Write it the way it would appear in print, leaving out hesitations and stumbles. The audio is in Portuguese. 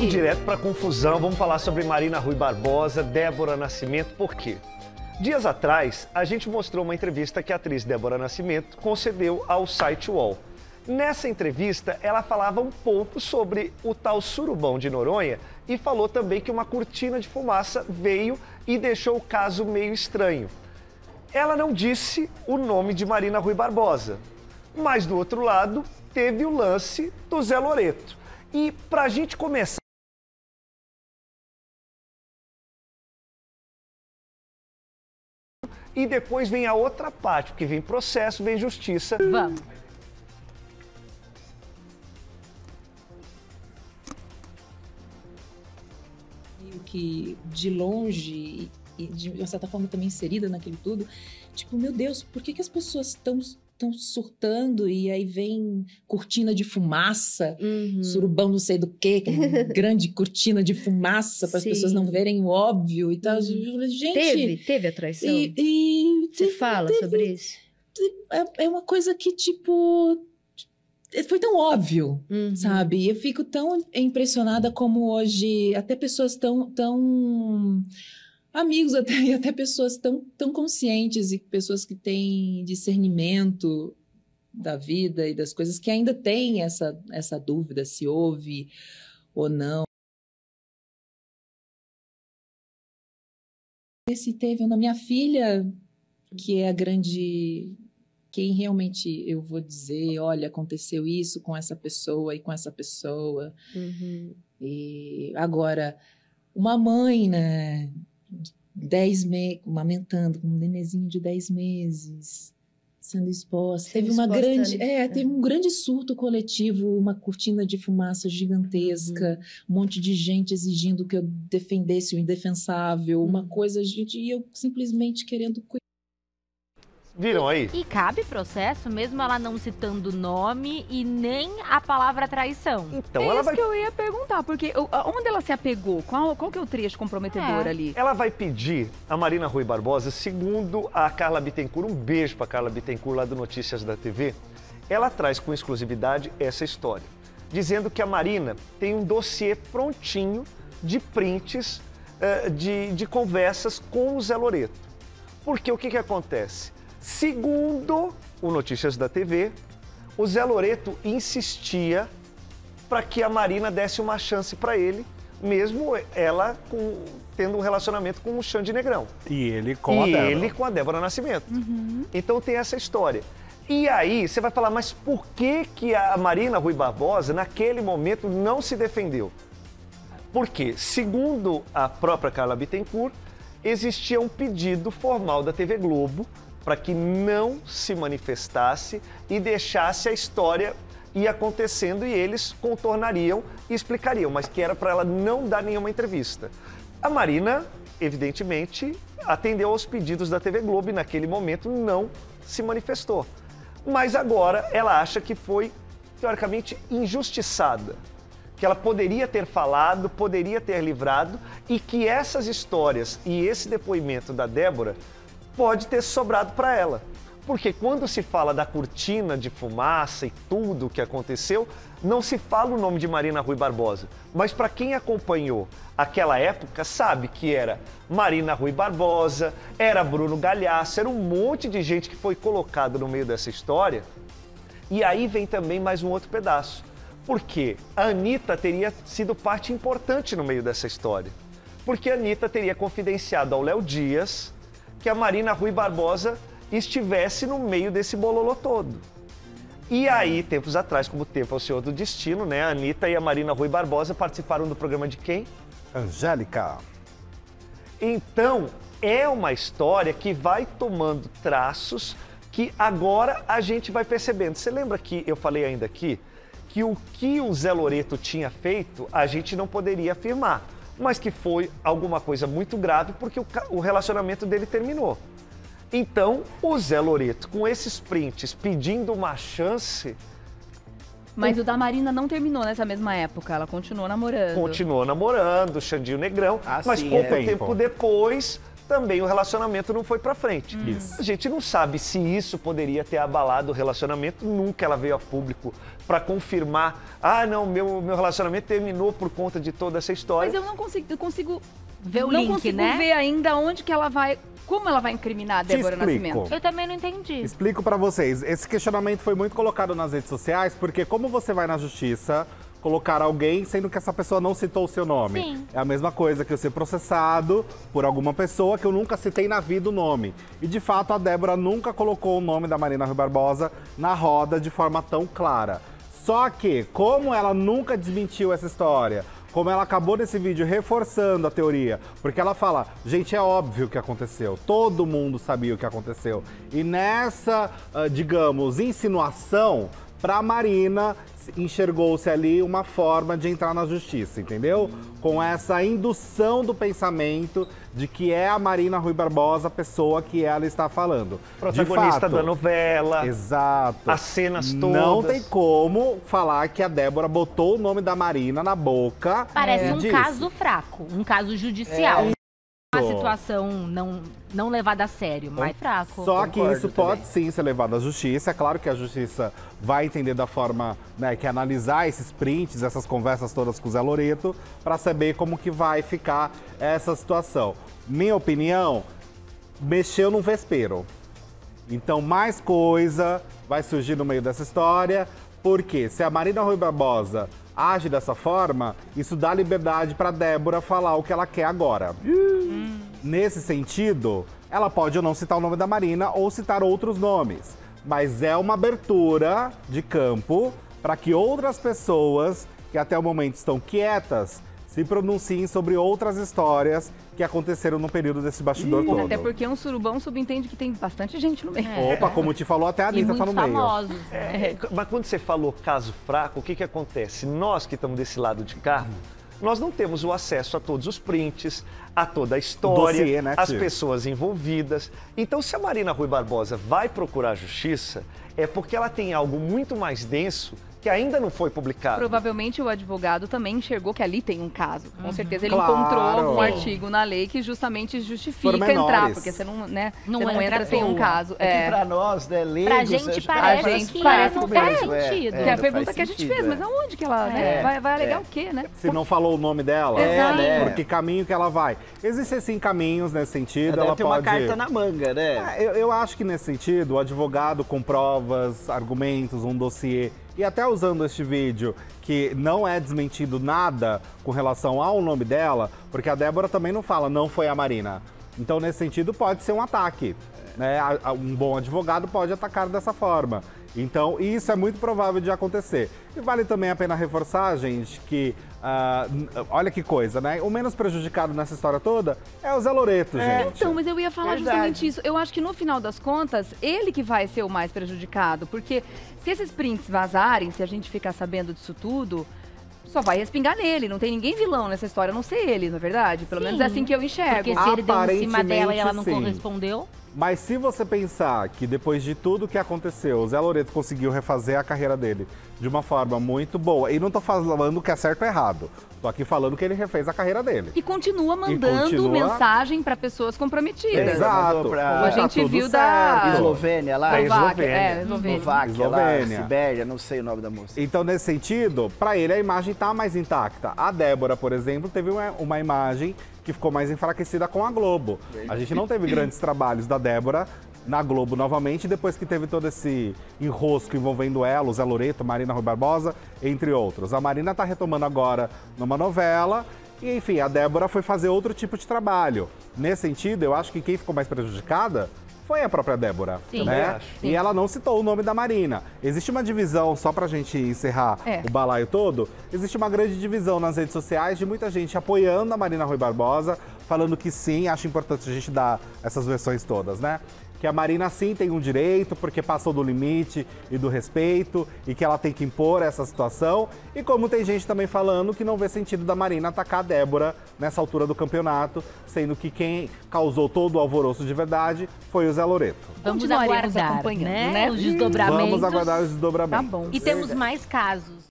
Vamos direto para a confusão, vamos falar sobre Marina Rui Barbosa, Débora Nascimento, por quê? Dias atrás, a gente mostrou uma entrevista que a atriz Débora Nascimento concedeu ao site UOL. Nessa entrevista, ela falava um pouco sobre o tal surubão de Noronha e falou também que uma cortina de fumaça veio e deixou o caso meio estranho. Ela não disse o nome de Marina Rui Barbosa, mas do outro lado, teve o lance do Zé Loreto. E para a gente começar, e depois vem a outra parte, porque vem processo, vem justiça. Vamos. Meio que de longe e de uma certa forma também inserida naquele tudo, tipo, meu Deus, por que as pessoas estão surtando e aí vem cortina de fumaça, surubão não sei do quê, que é uma grande cortina de fumaça para as pessoas não verem o óbvio e tal. Gente, teve a traição? Você fala sobre isso? É uma coisa que, tipo, foi tão óbvio, sabe? Eu fico tão impressionada como hoje até pessoas tão amigos e até pessoas tão conscientes e pessoas que têm discernimento da vida e das coisas que ainda têm essa dúvida se houve ou não. Se teve na minha filha, que é a grande... Quem realmente eu vou dizer, olha, aconteceu isso com essa pessoa e com essa pessoa. E agora, uma mãe, né? 10 meses, amamentando, com um nenezinho de 10 meses, sendo exposta. Teve um grande surto coletivo, uma cortina de fumaça gigantesca, um monte de gente exigindo que eu defendesse o indefensável, uma coisa, gente, e eu simplesmente querendo cuidar. Viram aí? E cabe processo, mesmo ela não citando o nome e nem a palavra traição. Então, É ela isso vai... que eu ia perguntar, porque onde ela se apegou? Qual que é o trecho comprometedor ali? Ela vai pedir a Marina Rui Barbosa, segundo a Carla Bittencourt, um beijo para Carla Bittencourt lá do Notícias da TV, ela traz com exclusividade essa história, dizendo que a Marina tem um dossiê prontinho de prints de conversas com o Zé Loreto. Porque o que acontece? Segundo o Notícias da TV, o Zé Loreto insistia para que a Marina desse uma chance para ele, mesmo ela tendo um relacionamento com o Xande Negrão. E ele com a Débora. E ele com a Débora Nascimento. Então tem essa história. E aí você vai falar, mas por que a Marina Rui Barbosa, naquele momento, não se defendeu? Porque, segundo a própria Carla Bittencourt, existia um pedido formal da TV Globo para que não se manifestasse e deixasse a história ir acontecendo e eles contornariam e explicariam, mas que era para ela não dar nenhuma entrevista. A Marina, evidentemente, atendeu aos pedidos da TV Globo e naquele momento não se manifestou. Mas agora ela acha que foi, teoricamente, injustiçada, que ela poderia ter falado, poderia ter livrado e que essas histórias e esse depoimento da Débora pode ter sobrado para ela. Porque quando se fala da cortina de fumaça e tudo o que aconteceu, não se fala o nome de Marina Rui Barbosa. Mas para quem acompanhou aquela época, sabe que era Marina Rui Barbosa, era Bruno Galhaço, era um monte de gente que foi colocado no meio dessa história. E aí vem também mais um outro pedaço. Porque a Anitta teria sido parte importante no meio dessa história. Porque a Anitta teria confidenciado ao Léo Dias que a Marina Rui Barbosa estivesse no meio desse bololô todo. E aí, tempos atrás, como o tempo é o senhor do destino, né? A Anitta e a Marina Rui Barbosa participaram do programa de quem? Angélica. Então, é uma história que vai tomando traços que agora a gente vai percebendo. Você lembra que eu falei ainda aqui que o Zé Loreto tinha feito, a gente não poderia afirmar, mas que foi alguma coisa muito grave porque o relacionamento dele terminou. Então, o Zé Loreto, com esses prints, pedindo uma chance... Mas o da Marina não terminou nessa mesma época, ela continuou namorando. Continuou namorando, Xandinho Negrão, mas pouco tempo depois também o relacionamento não foi pra frente. Isso. A gente não sabe se isso poderia ter abalado o relacionamento, nunca ela veio a público pra confirmar, não, meu relacionamento terminou por conta de toda essa história. Mas eu consigo Ver o não link, consigo né? ver ainda onde que ela vai, como ela vai incriminar a Te Débora explico. Nascimento. Eu também não entendi. Explico pra vocês. Esse questionamento foi muito colocado nas redes sociais, porque como você vai na justiça colocar alguém, sendo que essa pessoa não citou o seu nome? Sim. É a mesma coisa que eu ser processado por alguma pessoa que eu nunca citei na vida o nome. E de fato a Débora nunca colocou o nome da Marina Rui Barbosa na roda de forma tão clara. Só que, como ela nunca desmentiu essa história, como ela acabou nesse vídeo reforçando a teoria, porque ela fala, gente, é óbvio o que aconteceu, todo mundo sabia o que aconteceu. E nessa, digamos, insinuação, pra Marina, enxergou-se ali uma forma de entrar na justiça, entendeu? Com essa indução do pensamento de que é a Marina Rui Barbosa a pessoa que ela está falando. Protagonista De fato, da novela. Exato. As cenas todas. Não tem como falar que a Débora botou o nome da Marina na boca. Parece um disse. caso fraco, um caso judicial. Uma situação não levada a sério, mas fraco. Só que Concordo isso também. pode sim ser levado à justiça. É claro que a justiça vai entender da forma, né, que analisar esses prints, essas conversas todas com o Zé Loreto, para saber como que vai ficar essa situação. Minha opinião, mexeu num vespeiro. Então mais coisa vai surgir no meio dessa história, porque se a Marina Rui Barbosa age dessa forma, isso dá liberdade para Débora falar o que ela quer agora. Nesse sentido, ela pode ou não citar o nome da Marina ou citar outros nomes, mas é uma abertura de campo para que outras pessoas que até o momento estão quietas se pronunciem sobre outras histórias que aconteceram no período desse bastidor todo. Até porque um surubão subentende que tem bastante gente no meio. Opa, como te falou, até a E Anitta tá muito no meio. famosos. Mas quando você falou caso fraco, o que acontece? Nós que estamos desse lado de cá, nós não temos o acesso a todos os prints, a toda a história, Dossiê, né, as tio? pessoas envolvidas. Então, se a Marina Rui Barbosa vai procurar a justiça, é porque ela tem algo muito mais denso que ainda não foi publicado. Provavelmente o advogado também enxergou que ali tem um caso. Com certeza ele Claro. encontrou algum Sim. artigo na lei que justamente justifica Pormenores. entrar, porque você não, né, Não você não entra entra sem um à toa. caso. É que pra nós, né, leigos... Pra gente a parece gente que parece não mesmo, faz sentido. Que é a não pergunta faz que a gente sentido, fez, mas aonde que ela né, É. vai alegar É. o quê, né? Se não falou o nome dela, Exato. por que caminho que ela vai? Existem sim caminhos nesse sentido, Deve ela ter pode... uma carta na manga, né? Eu acho que nesse sentido, o advogado com provas, argumentos, um dossiê, e até usando este vídeo, que não é desmentido nada com relação ao nome dela, porque a Débora também não fala, não foi a Marina. Então, nesse sentido, pode ser um ataque. Né? Um bom advogado pode atacar dessa forma. Então, isso é muito provável de acontecer. E vale também a pena reforçar, gente, que, olha que coisa, né? O menos prejudicado nessa história toda é o Zé Loreto, gente. Então, mas eu ia falar Verdade. justamente isso. Eu acho que no final das contas, ele que vai ser o mais prejudicado. Porque se esses prints vazarem, se a gente ficar sabendo disso tudo, só vai respingar nele. Não tem ninguém vilão nessa história, a não ser ele, na verdade. Pelo Sim. menos é assim que eu enxergo. Porque se ele deu em cima dela e ela não Aparentemente, sim. correspondeu, Mas se você pensar que depois de tudo que aconteceu, o Zé Loreto conseguiu refazer a carreira dele de uma forma muito boa, e não tô falando que é certo ou errado, tô aqui falando que ele refez a carreira dele. E continua mandando continua- mensagem para pessoas comprometidas. Exato. Mandou pra- Como a Tá gente tudo viu certo. da Eslovênia lá. Da Eslováquia. Eslovênia. Eslovênia. Eslováquia lá, Eslovênia. Sibéria, não sei o nome da moça. Então, nesse sentido, pra ele a imagem tá mais intacta. A Débora, por exemplo, teve uma imagem que ficou mais enfraquecida com a Globo. A gente não teve grandes trabalhos da Débora na Globo novamente, depois que teve todo esse enrosco envolvendo ela, o Zé Loreto, Marina Rui Barbosa, entre outros. A Marina tá retomando agora numa novela e, enfim, a Débora foi fazer outro tipo de trabalho. Nesse sentido, eu acho que quem ficou mais prejudicada foi a própria Débora, Sim. né? Também acho. E ela não citou o nome da Marina. Existe uma divisão, só pra gente encerrar É. o balaio todo, existe uma grande divisão nas redes sociais de muita gente apoiando a Marina Rui Barbosa, falando que sim, acho importante a gente dar essas versões todas, né? Que a Marina sim tem um direito, porque passou do limite e do respeito, e que ela tem que impor essa situação. E como tem gente também falando que não vê sentido da Marina atacar a Débora nessa altura do campeonato, sendo que quem causou todo o alvoroço de verdade foi o Zé Loreto. vamos Continuaremos aguardar, acompanhando, né? né? Os desdobramentos. Vamos aguardar os desdobramentos. Tá bom. E temos mais casos.